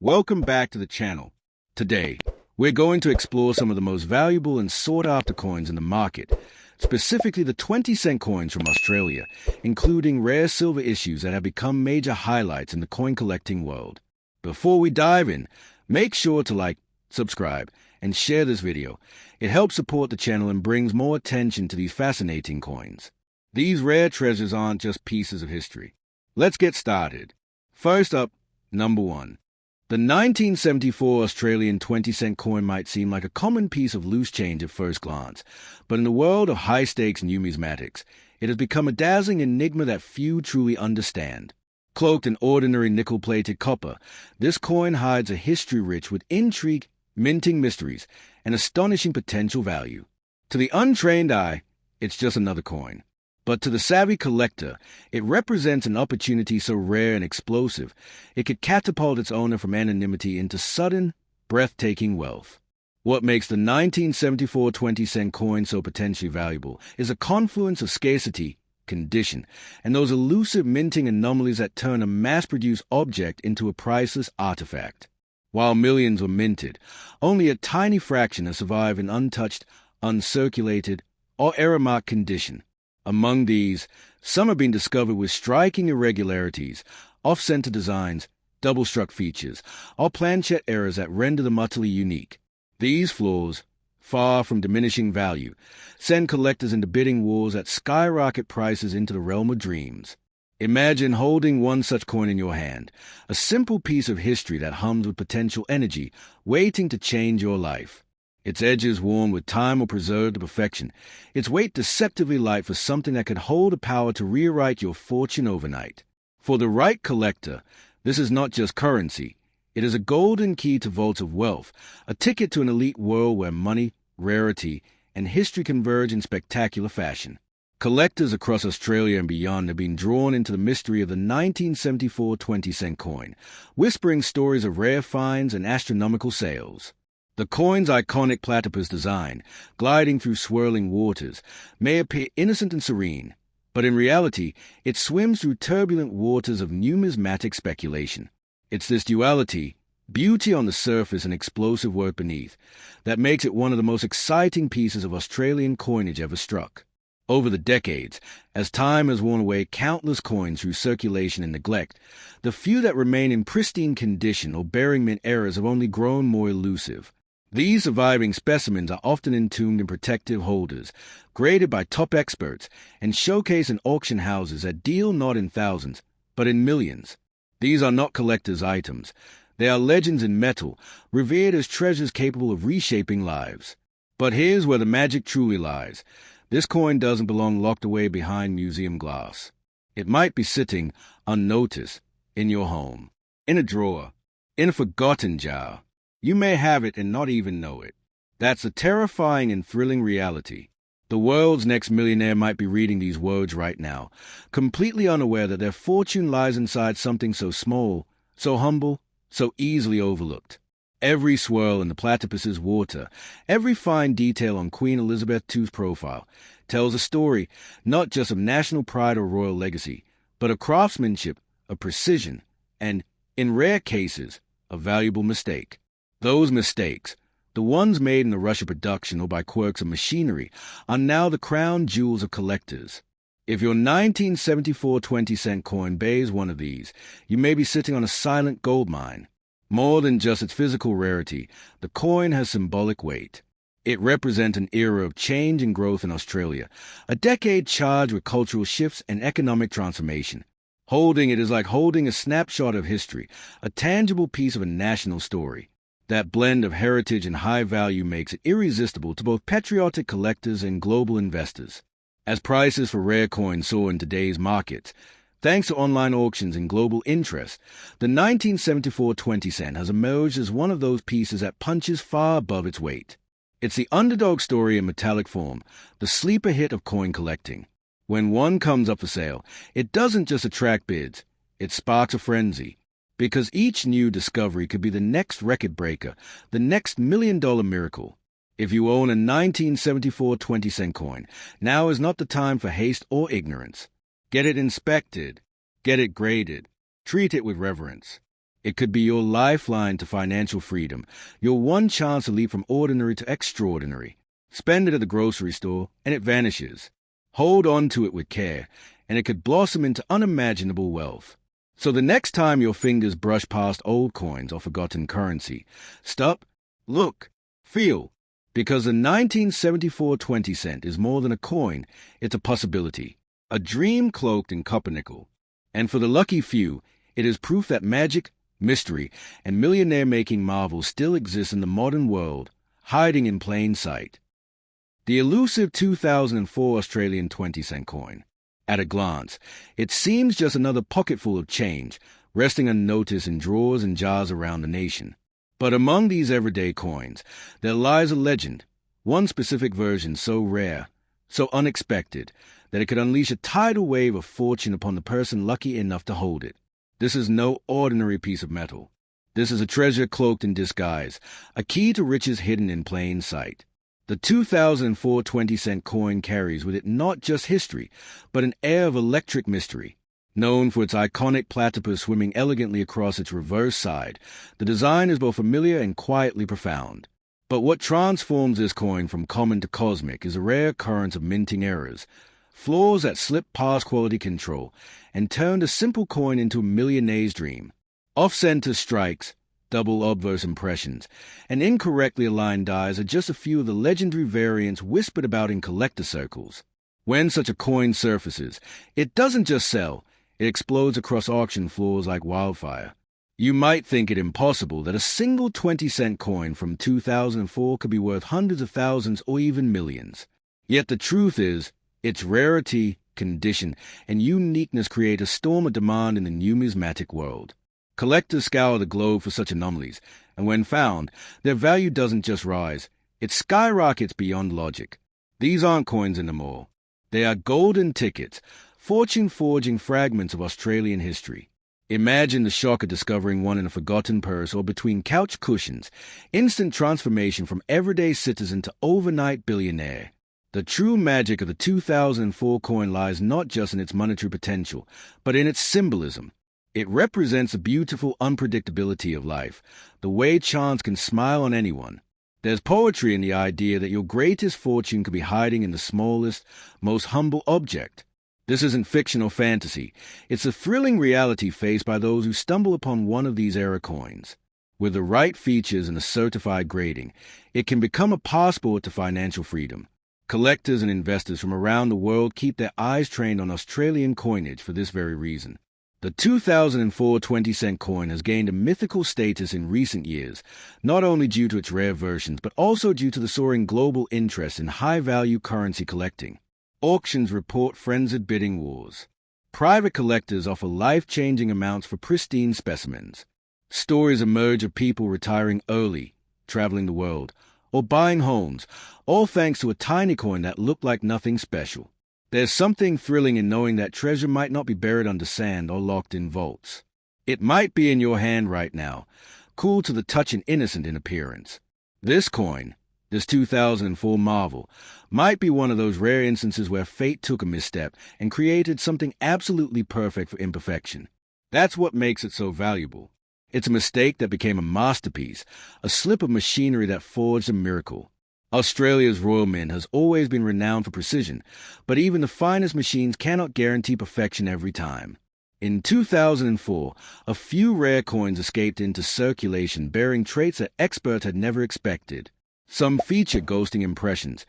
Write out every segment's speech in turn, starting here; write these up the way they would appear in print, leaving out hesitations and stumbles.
Welcome back to the channel. Today, we're going to explore some of the most valuable and sought-after coins in the market, specifically the 20-cent coins from Australia, including rare silver issues that have become major highlights in the coin collecting world. Before we dive in, make sure to like, subscribe, and share this video. It helps support the channel and brings more attention to these fascinating coins. These rare treasures aren't just pieces of history. Let's get started. First up, number 1. The 1974 Australian 20-cent coin might seem like a common piece of loose change at first glance, but in the world of high-stakes numismatics, it has become a dazzling enigma that few truly understand. Cloaked in ordinary nickel-plated copper, this coin hides a history rich with intrigue, minting mysteries, and astonishing potential value. To the untrained eye, it's just another coin. But to the savvy collector, it represents an opportunity so rare and explosive, it could catapult its owner from anonymity into sudden, breathtaking wealth. What makes the 1974 20-cent coin so potentially valuable is a confluence of scarcity, condition, and those elusive minting anomalies that turn a mass-produced object into a priceless artifact. While millions were minted, only a tiny fraction have survived in untouched, uncirculated, or error-marked condition. Among these, some have been discovered with striking irregularities, off-center designs, double-struck features, or planchet errors that render them utterly unique. These flaws, far from diminishing value, send collectors into bidding wars that skyrocket prices into the realm of dreams. Imagine holding one such coin in your hand, a simple piece of history that hums with potential energy, waiting to change your life. Its edges worn with time or preserved to perfection, its weight deceptively light for something that could hold the power to rewrite your fortune overnight. For the right collector, this is not just currency. It is a golden key to vaults of wealth, a ticket to an elite world where money, rarity, and history converge in spectacular fashion. Collectors across Australia and beyond have been drawn into the mystery of the 1974 20-cent coin, whispering stories of rare finds and astronomical sales. The coin's iconic platypus design, gliding through swirling waters, may appear innocent and serene, but in reality, it swims through turbulent waters of numismatic speculation. It's this duality, beauty on the surface and explosive work beneath, that makes it one of the most exciting pieces of Australian coinage ever struck. Over the decades, as time has worn away countless coins through circulation and neglect, the few that remain in pristine condition or bearing mint errors have only grown more elusive. These surviving specimens are often entombed in protective holders, graded by top experts, and showcased in auction houses that deal not in thousands, but in millions. These are not collectors' items. They are legends in metal, revered as treasures capable of reshaping lives. But here's where the magic truly lies. This coin doesn't belong locked away behind museum glass. It might be sitting, unnoticed, in your home, in a drawer, in a forgotten jar. You may have it and not even know it. That's a terrifying and thrilling reality. The world's next millionaire might be reading these words right now, completely unaware that their fortune lies inside something so small, so humble, so easily overlooked. Every swirl in the platypus's water, every fine detail on Queen Elizabeth II's profile, tells a story not just of national pride or royal legacy, but of craftsmanship, of precision, and, in rare cases, a valuable mistake. Those mistakes, the ones made in the rush of production or by quirks of machinery, are now the crown jewels of collectors. If your 1974 20-cent coin bears one of these, you may be sitting on a silent gold mine. More than just its physical rarity, the coin has symbolic weight. It represents an era of change and growth in Australia, a decade charged with cultural shifts and economic transformation. Holding it is like holding a snapshot of history, a tangible piece of a national story. That blend of heritage and high value makes it irresistible to both patriotic collectors and global investors. As prices for rare coins soar in today's markets, thanks to online auctions and global interest, the 1974 20-cent has emerged as one of those pieces that punches far above its weight. It's the underdog story in metallic form, the sleeper hit of coin collecting. When one comes up for sale, it doesn't just attract bids, it sparks a frenzy. Because each new discovery could be the next record breaker, the next million-dollar miracle. If you own a 1974 20-cent coin, now is not the time for haste or ignorance. Get it inspected, get it graded, treat it with reverence. It could be your lifeline to financial freedom, your one chance to leap from ordinary to extraordinary. Spend it at the grocery store, and it vanishes. Hold on to it with care, and it could blossom into unimaginable wealth. So the next time your fingers brush past old coins or forgotten currency, stop, look, feel. Because the 1974 20 cent is more than a coin, it's a possibility, a dream cloaked in copper nickel. And for the lucky few, it is proof that magic, mystery, and millionaire-making marvels still exist in the modern world, hiding in plain sight. The elusive 2004 Australian 20-cent coin. At a glance, it seems just another pocketful of change, resting unnoticed in drawers and jars around the nation. But among these everyday coins, there lies a legend, one specific version so rare, so unexpected, that it could unleash a tidal wave of fortune upon the person lucky enough to hold it. This is no ordinary piece of metal. This is a treasure cloaked in disguise, a key to riches hidden in plain sight. The 2004 20-cent coin carries with it not just history, but an air of electric mystery. Known for its iconic platypus swimming elegantly across its reverse side, the design is both familiar and quietly profound. But what transforms this coin from common to cosmic is a rare occurrence of minting errors, flaws that slip past quality control and turned a simple coin into a millionaire's dream. Off-center strikes, double obverse impressions, and incorrectly aligned dies are just a few of the legendary variants whispered about in collector circles. When such a coin surfaces, it doesn't just sell, it explodes across auction floors like wildfire. You might think it impossible that a single 20-cent coin from 2004 could be worth hundreds of thousands or even millions. Yet the truth is, its rarity, condition, and uniqueness create a storm of demand in the numismatic world. Collectors scour the globe for such anomalies, and when found, their value doesn't just rise, it skyrockets beyond logic. These aren't coins anymore. They are golden tickets, fortune-forging fragments of Australian history. Imagine the shock of discovering one in a forgotten purse or between couch cushions, instant transformation from everyday citizen to overnight billionaire. The true magic of the 2004 coin lies not just in its monetary potential, but in its symbolism. It represents the beautiful unpredictability of life, the way chance can smile on anyone. There's poetry in the idea that your greatest fortune could be hiding in the smallest, most humble object. This isn't fiction or fantasy. It's a thrilling reality faced by those who stumble upon one of these era coins. With the right features and a certified grading, it can become a passport to financial freedom. Collectors and investors from around the world keep their eyes trained on Australian coinage for this very reason. The 2004 20-cent coin has gained a mythical status in recent years, not only due to its rare versions, but also due to the soaring global interest in high-value currency collecting. Auctions report frenzied bidding wars. Private collectors offer life-changing amounts for pristine specimens. Stories emerge of people retiring early, traveling the world, or buying homes, all thanks to a tiny coin that looked like nothing special. There's something thrilling in knowing that treasure might not be buried under sand or locked in vaults. It might be in your hand right now, cool to the touch and innocent in appearance. This coin, this 2004 marvel, might be one of those rare instances where fate took a misstep and created something absolutely perfect for imperfection. That's what makes it so valuable. It's a mistake that became a masterpiece, a slip of machinery that forged a miracle. Australia's Royal Mint has always been renowned for precision, but even the finest machines cannot guarantee perfection every time. In 2004, a few rare coins escaped into circulation bearing traits that experts had never expected. Some feature ghosting impressions,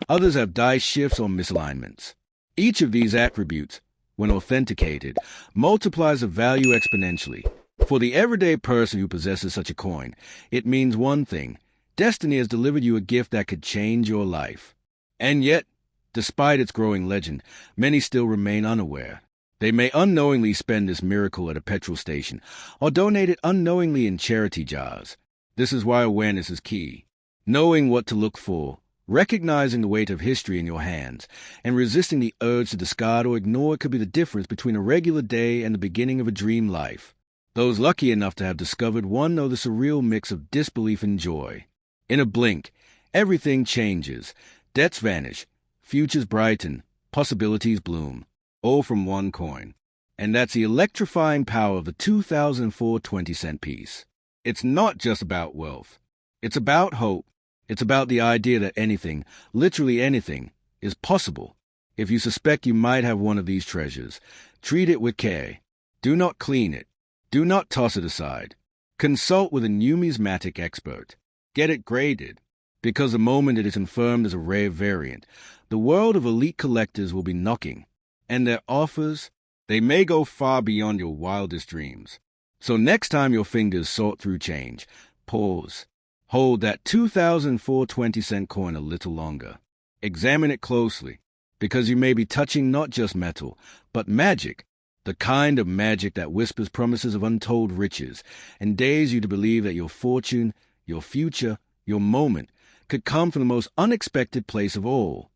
others have dice shifts or misalignments. Each of these attributes, when authenticated, multiplies the value exponentially. For the everyday person who possesses such a coin, it means one thing: destiny has delivered you a gift that could change your life. And yet, despite its growing legend, many still remain unaware. They may unknowingly spend this miracle at a petrol station, or donate it unknowingly in charity jars. This is why awareness is key. Knowing what to look for, recognizing the weight of history in your hands, and resisting the urge to discard or ignore it could be the difference between a regular day and the beginning of a dream life. Those lucky enough to have discovered one know the surreal mix of disbelief and joy. In a blink, everything changes. Debts vanish, futures brighten, possibilities bloom, all from one coin. And that's the electrifying power of the 2004 20-cent piece. It's not just about wealth. It's about hope. It's about the idea that anything, literally anything, is possible. If you suspect you might have one of these treasures, treat it with care. Do not clean it. Do not toss it aside. Consult with a numismatic expert. Get it graded, because the moment it is confirmed as a rare variant, the world of elite collectors will be knocking, and their offers, they may go far beyond your wildest dreams. So next time your fingers sort through change, pause. Hold that 2004 20-cent coin a little longer. Examine it closely, because you may be touching not just metal, but magic, the kind of magic that whispers promises of untold riches and dares you to believe that your fortune, your future, your moment could come from the most unexpected place of all.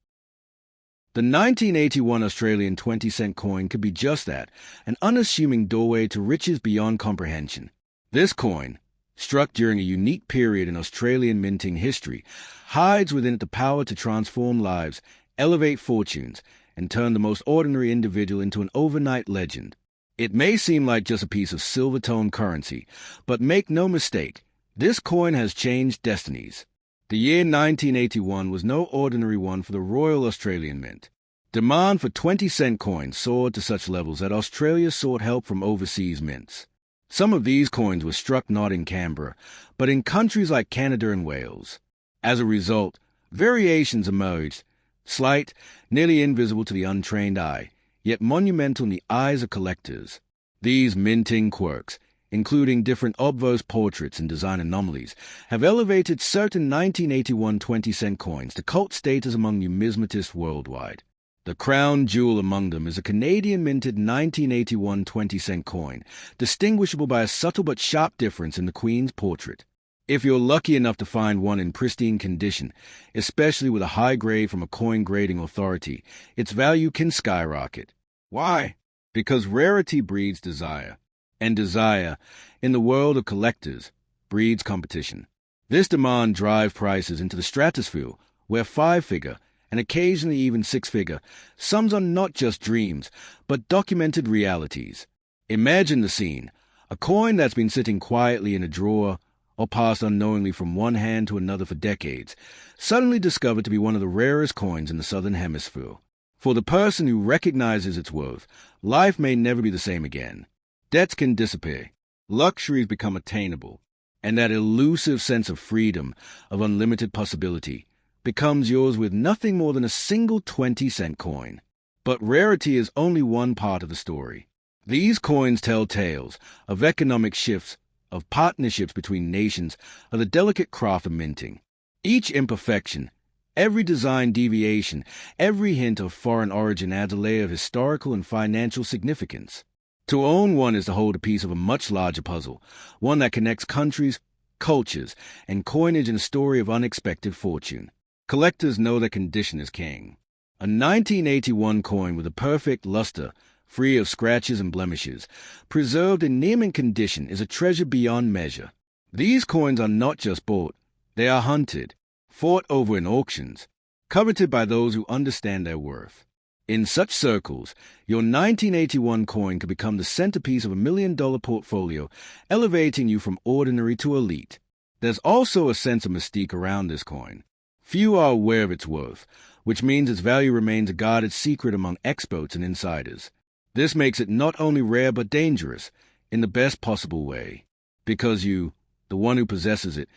The 1981 Australian 20-cent coin could be just that, an unassuming doorway to riches beyond comprehension. This coin, struck during a unique period in Australian minting history, hides within it the power to transform lives, elevate fortunes, and turn the most ordinary individual into an overnight legend. It may seem like just a piece of silver-toned currency, but make no mistake, this coin has changed destinies. The year 1981 was no ordinary one for the Royal Australian Mint. Demand for 20-cent coins soared to such levels that Australia sought help from overseas mints. Some of these coins were struck not in Canberra, but in countries like Canada and Wales. As a result, variations emerged, slight, nearly invisible to the untrained eye, yet monumental in the eyes of collectors. These minting quirks, including different obverse portraits and design anomalies, have elevated certain 1981 20-cent coins to cult status among numismatists worldwide. The crown jewel among them is a Canadian-minted 1981 20-cent coin, distinguishable by a subtle but sharp difference in the Queen's portrait. If you're lucky enough to find one in pristine condition, especially with a high grade from a coin grading authority, its value can skyrocket. Why? Because rarity breeds desire. And desire, in the world of collectors, breeds competition. This demand drives prices into the stratosphere, where five-figure, and occasionally even six-figure, sums are not just dreams, but documented realities. Imagine the scene: a coin that's been sitting quietly in a drawer, or passed unknowingly from one hand to another for decades, suddenly discovered to be one of the rarest coins in the Southern Hemisphere. For the person who recognizes its worth, life may never be the same again. Debts can disappear, luxuries become attainable, and that elusive sense of freedom, of unlimited possibility, becomes yours with nothing more than a single 20-cent coin. But rarity is only one part of the story. These coins tell tales of economic shifts, of partnerships between nations, of the delicate craft of minting. Each imperfection, every design deviation, every hint of foreign origin adds a layer of historical and financial significance. To own one is to hold a piece of a much larger puzzle, one that connects countries, cultures, and coinage in a story of unexpected fortune. Collectors know that condition is king. A 1981 coin with a perfect luster, free of scratches and blemishes, preserved in near mint condition, is a treasure beyond measure. These coins are not just bought, they are hunted, fought over in auctions, coveted by those who understand their worth. In such circles, your 1981 coin could become the centerpiece of $1 million portfolio, elevating you from ordinary to elite. There's also a sense of mystique around this coin. Few are aware of its worth, which means its value remains a guarded secret among experts and insiders. This makes it not only rare but dangerous, in the best possible way, because you, the one who possesses it,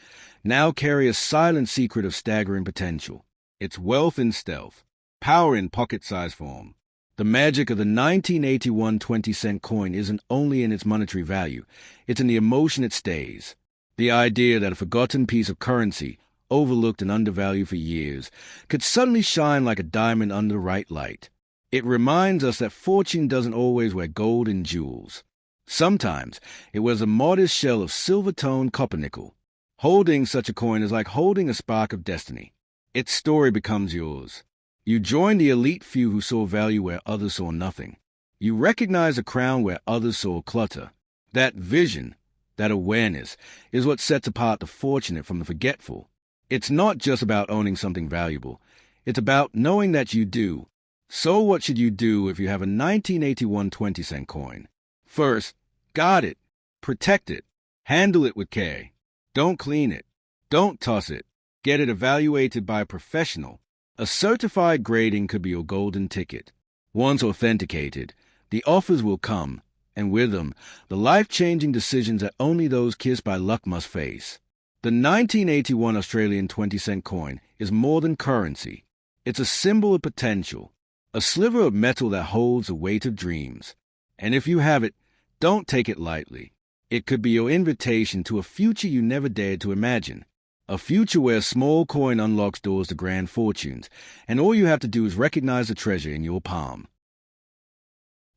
now carry a silent secret of staggering potential. It's wealth in stealth, power in pocket-sized form. The magic of the 1981 20-cent coin isn't only in its monetary value, it's in the emotion it stays. The idea that a forgotten piece of currency, overlooked and undervalued for years, could suddenly shine like a diamond under the right light. It reminds us that fortune doesn't always wear gold and jewels. Sometimes it wears a modest shell of silver-toned copper-nickel. Holding such a coin is like holding a spark of destiny. Its story becomes yours. You join the elite few who saw value where others saw nothing. You recognize a crown where others saw clutter. That vision, that awareness, is what sets apart the fortunate from the forgetful. It's not just about owning something valuable. It's about knowing that you do, So what should you do if you have a 1981 20-cent coin? First, guard it, protect it, handle it with care. Don't clean it, don't toss it. Get it evaluated by a professional. A certified grading could be your golden ticket. Once authenticated, the offers will come, and with them, the life-changing decisions that only those kissed by luck must face. The 1981 Australian 20-cent coin is more than currency. It's a symbol of potential, a sliver of metal that holds the weight of dreams. And if you have it, don't take it lightly. It could be your invitation to a future you never dared to imagine. A future where a small coin unlocks doors to grand fortunes, and all you have to do is recognize the treasure in your palm.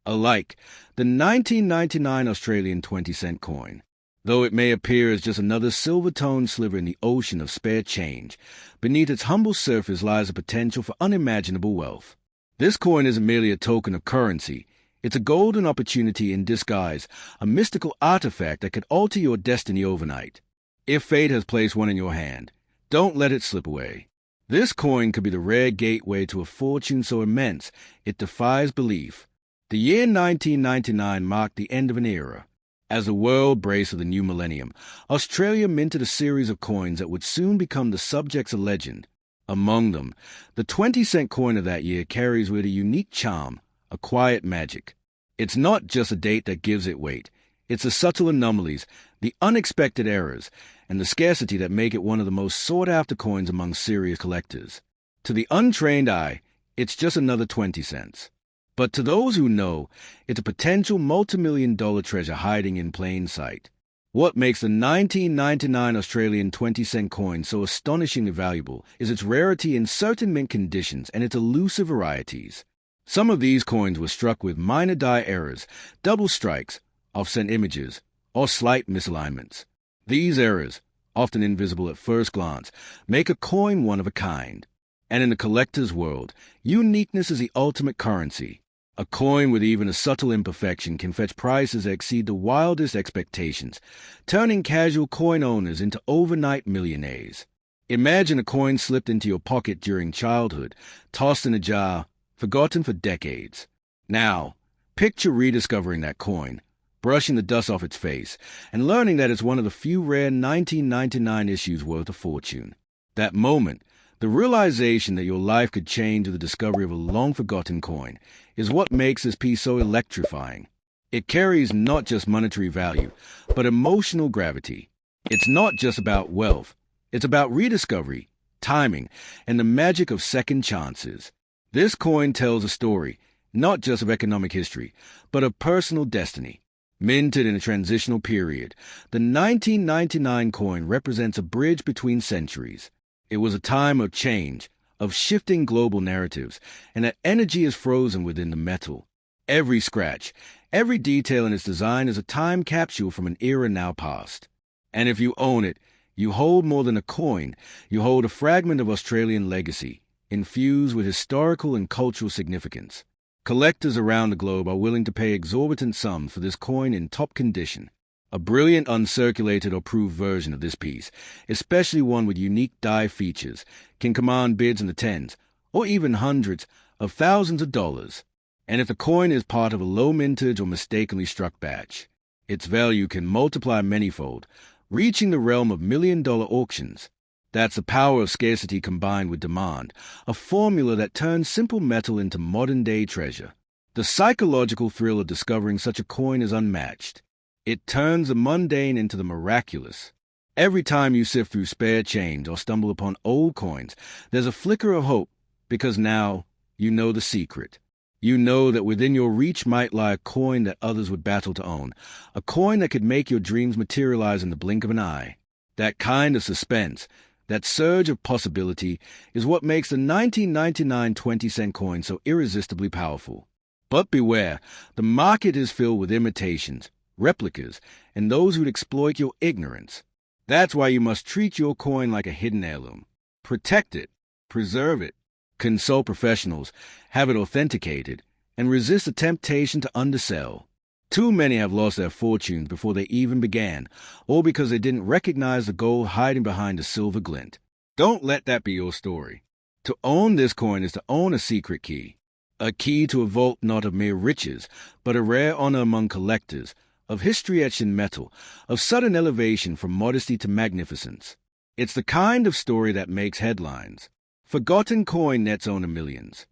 Alike, the 1999 Australian 20-cent coin. Though it may appear as just another silver-toned sliver in the ocean of spare change, beneath its humble surface lies a potential for unimaginable wealth. This coin isn't merely a token of currency. It's a golden opportunity in disguise, a mystical artifact that could alter your destiny overnight. If fate has placed one in your hand, don't let it slip away. This coin could be the rare gateway to a fortune so immense it defies belief. The year 1999 marked the end of an era. As the world braced for the new millennium, Australia minted a series of coins that would soon become the subjects of legend. Among them, the 20-cent coin of that year carries with it a unique charm, a quiet magic. It's not just a date that gives it weight. It's the subtle anomalies, the unexpected errors, and the scarcity that make it one of the most sought-after coins among serious collectors. To the untrained eye, it's just another 20 cents. But to those who know, it's a potential multi-million-dollar treasure hiding in plain sight. What makes the 1999 Australian 20-cent coin so astonishingly valuable is its rarity in certain mint conditions and its elusive varieties. Some of these coins were struck with minor die errors, double strikes, offset images, or slight misalignments. These errors, often invisible at first glance, make a coin one of a kind. And in the collector's world, uniqueness is the ultimate currency. A coin with even a subtle imperfection can fetch prices that exceed the wildest expectations, turning casual coin owners into overnight millionaires. Imagine a coin slipped into your pocket during childhood, tossed in a jar, forgotten for decades. Now, picture rediscovering that coin, brushing the dust off its face, and learning that it's one of the few rare 1999 issues worth a fortune. That moment, the realization that your life could change with the discovery of a long-forgotten coin, is what makes this piece so electrifying. It carries not just monetary value, but emotional gravity. It's not just about wealth. It's about rediscovery, timing, and the magic of second chances. This coin tells a story, not just of economic history, but of personal destiny. Minted in a transitional period, the 1999 coin represents a bridge between centuries. It was a time of change, of shifting global narratives, and that energy is frozen within the metal. Every scratch, every detail in its design is a time capsule from an era now past. And if you own it, you hold more than a coin, you hold a fragment of Australian legacy, infused with historical and cultural significance. Collectors around the globe are willing to pay exorbitant sums for this coin in top condition. A brilliant uncirculated or proved version of this piece, especially one with unique die features, can command bids in the tens, or even hundreds of thousands of dollars. And if the coin is part of a low mintage or mistakenly struck batch, its value can multiply manyfold, reaching the realm of million-dollar auctions. That's the power of scarcity combined with demand, a formula that turns simple metal into modern-day treasure. The psychological thrill of discovering such a coin is unmatched. It turns the mundane into the miraculous. Every time you sift through spare change or stumble upon old coins, there's a flicker of hope, because now you know the secret. You know that within your reach might lie a coin that others would battle to own, a coin that could make your dreams materialize in the blink of an eye. That kind of suspense, that surge of possibility, is what makes the 1999 20-cent coin so irresistibly powerful. But beware, the market is filled with imitations, replicas, and those who'd exploit your ignorance. That's why you must treat your coin like a hidden heirloom. Protect it, preserve it, consult professionals, have it authenticated, and resist the temptation to undersell. Too many have lost their fortunes before they even began, all because they didn't recognize the gold hiding behind the silver glint. Don't let that be your story. To own this coin is to own a secret key. A key to a vault not of mere riches, but a rare honor among collectors, of history etched in metal, of sudden elevation from modesty to magnificence. It's the kind of story that makes headlines. Forgotten coin nets owner millions.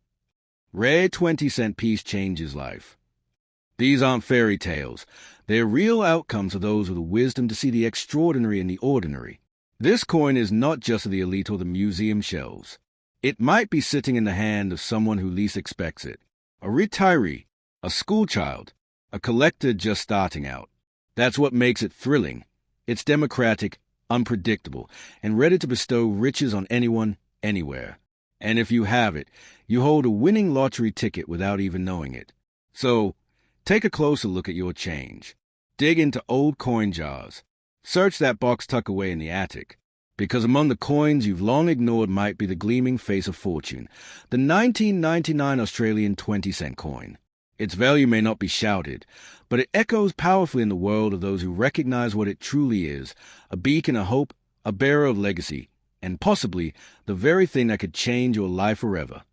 Rare 20-cent piece changes life. These aren't fairy tales. They're real outcomes of those with the wisdom to see the extraordinary in the ordinary. This coin is not just of the elite or the museum shelves. It might be sitting in the hand of someone who least expects it. A retiree, a schoolchild, a collector just starting out. That's what makes it thrilling. It's democratic, unpredictable, and ready to bestow riches on anyone, anywhere. And if you have it, you hold a winning lottery ticket without even knowing it. So, take a closer look at your change. Dig into old coin jars. Search that box tucked away in the attic. Because among the coins you've long ignored might be the gleaming face of fortune, the 1999 Australian 20-cent coin. Its value may not be shouted, but it echoes powerfully in the world of those who recognize what it truly is, a beacon of hope, a bearer of legacy, and possibly the very thing that could change your life forever.